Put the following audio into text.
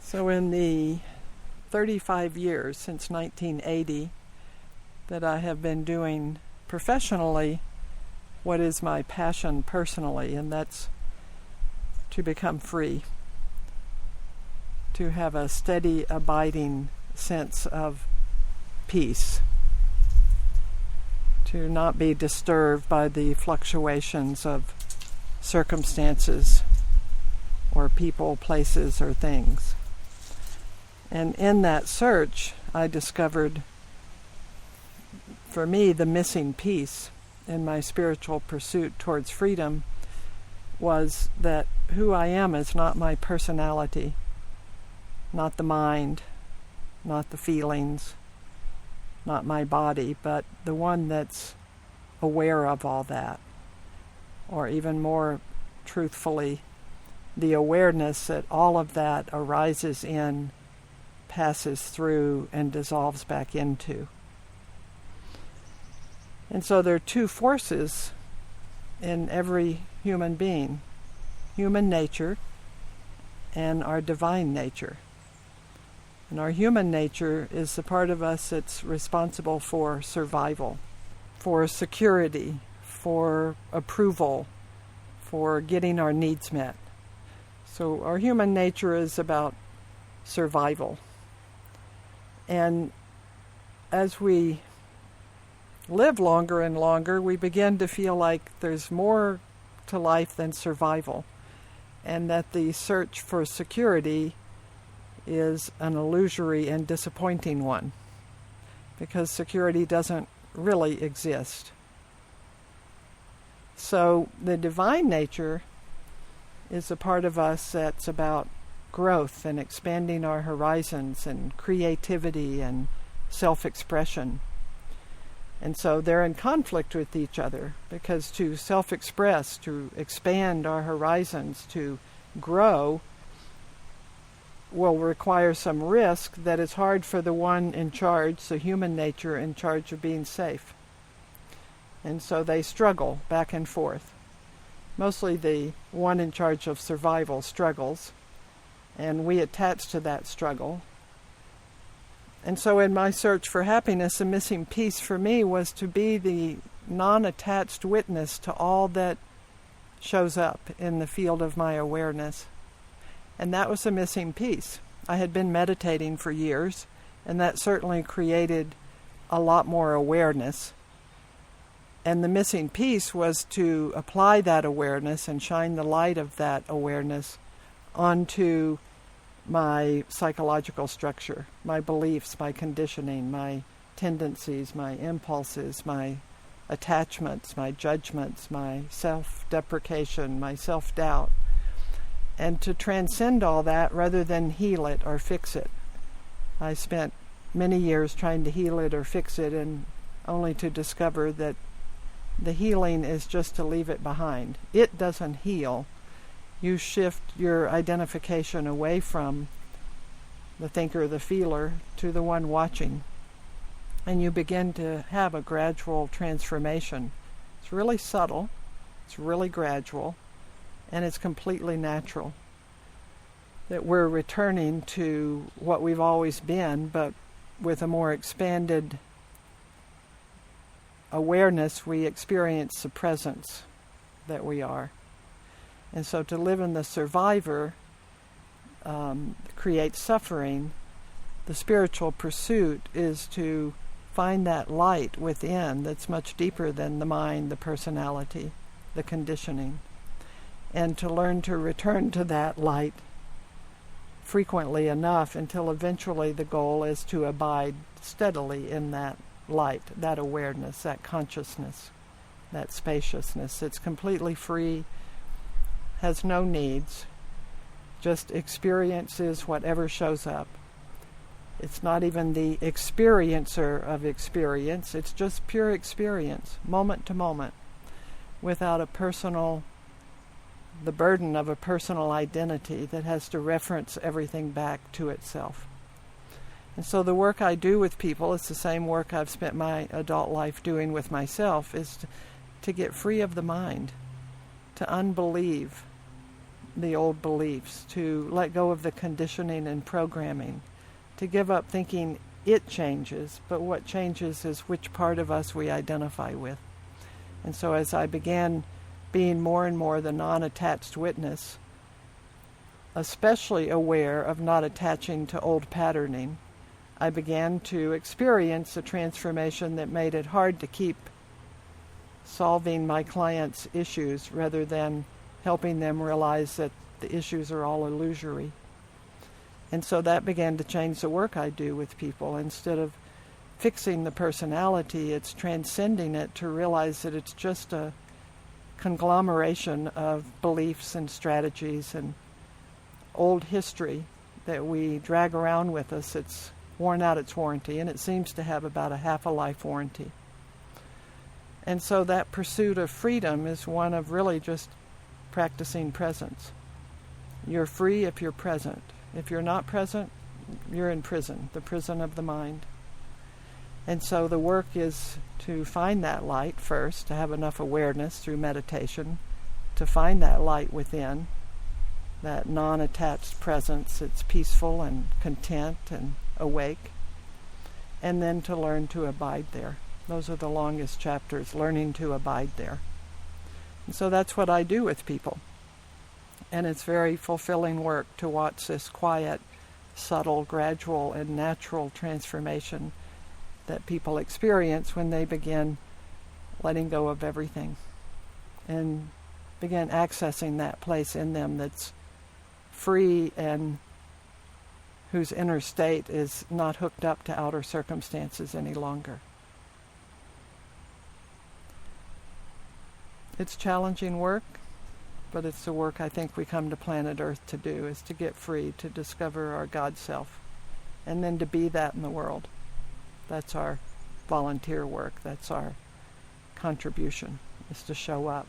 So in the 35 years since 1980 that I have been doing professionally what is my passion personally, and that's to become free, to have a steady, abiding sense of peace, to not be disturbed by the fluctuations of circumstances or people, places, or things. And in that search, I discovered, for me, the missing piece in my spiritual pursuit towards freedom was that who I am is not my personality, not the mind, not the feelings, not my body, but the one that's aware of all that. Or even more truthfully, the awareness that all of that arises in, passes through, and dissolves back into. And so there are two forces in every human being: human nature and our divine nature. And our human nature is the part of us that's responsible for survival, for security, for approval, for getting our needs met. So our human nature is about survival. And as we live longer and longer, we begin to feel like there's more to life than survival, and that the search for security is an illusory and disappointing one, because security doesn't really exist. So the divine nature is a part of us that's about growth and expanding our horizons and creativity and self-expression. And so they're in conflict with each other, because to self-express, to expand our horizons, to grow, will require some risk that is hard for the one in charge, the human nature in charge of being safe. And so they struggle back and forth. Mostly the one in charge of survival struggles, and we attach to that struggle. And so in my search for happiness, the missing piece for me was to be the non-attached witness to all that shows up in the field of my awareness. And that was the missing piece. I had been meditating for years, and that certainly created a lot more awareness. And the missing piece was to apply that awareness and shine the light of that awareness onto my psychological structure, my beliefs, my conditioning, my tendencies, my impulses, my attachments, my judgments, my self-deprecation, my self-doubt, and to transcend all that rather than heal it or fix it. I spent many years trying to heal it or fix it, and only to discover that the healing is just to leave it behind. It doesn't heal. You shift your identification away from the thinker, the feeler, to the one watching. And you begin to have a gradual transformation. It's really subtle, it's really gradual, and it's completely natural. That we're returning to what we've always been, but with a more expanded awareness, we experience the presence that we are. And so to live in the survivor creates suffering. The spiritual pursuit is to find that light within that's much deeper than the mind, the personality, the conditioning, and to learn to return to that light frequently enough until eventually the goal is to abide steadily in that light, that awareness, that consciousness, that spaciousness. It's completely free, has no needs, just experiences whatever shows up. It's not even the experiencer of experience, it's just pure experience, moment to moment, without the burden of a personal identity that has to reference everything back to itself. And so the work I do with people, it's the same work I've spent my adult life doing with myself, is to get free of the mind, to unbelieve the old beliefs, to let go of the conditioning and programming, to give up thinking it changes, but what changes is which part of us we identify with. And so as I began being more and more the non-attached witness, especially aware of not attaching to old patterning, I began to experience a transformation that made it hard to keep solving my clients' issues rather than helping them realize that the issues are all illusory. And so that began to change the work I do with people. Instead of fixing the personality, it's transcending it to realize that it's just a conglomeration of beliefs and strategies and old history that we drag around with us. It's worn out its warranty, and it seems to have about a half a life warranty. And so that pursuit of freedom is one of really just practicing presence. You're free if you're present. If you're not present, you're in prison, the prison of the mind. And so the work is to find that light first, to have enough awareness through meditation, to find that light within, that non-attached presence. It's peaceful and content and awake. And then to learn to abide there. Those are the longest chapters, learning to abide there. And so that's what I do with people. And it's very fulfilling work to watch this quiet, subtle, gradual, and natural transformation that people experience when they begin letting go of everything and begin accessing that place in them that's free and whose inner state is not hooked up to outer circumstances any longer. It's challenging work, but it's the work I think we come to planet Earth to do, is to get free, to discover our God self, and then to be that in the world. That's our volunteer work. That's our contribution, is to show up.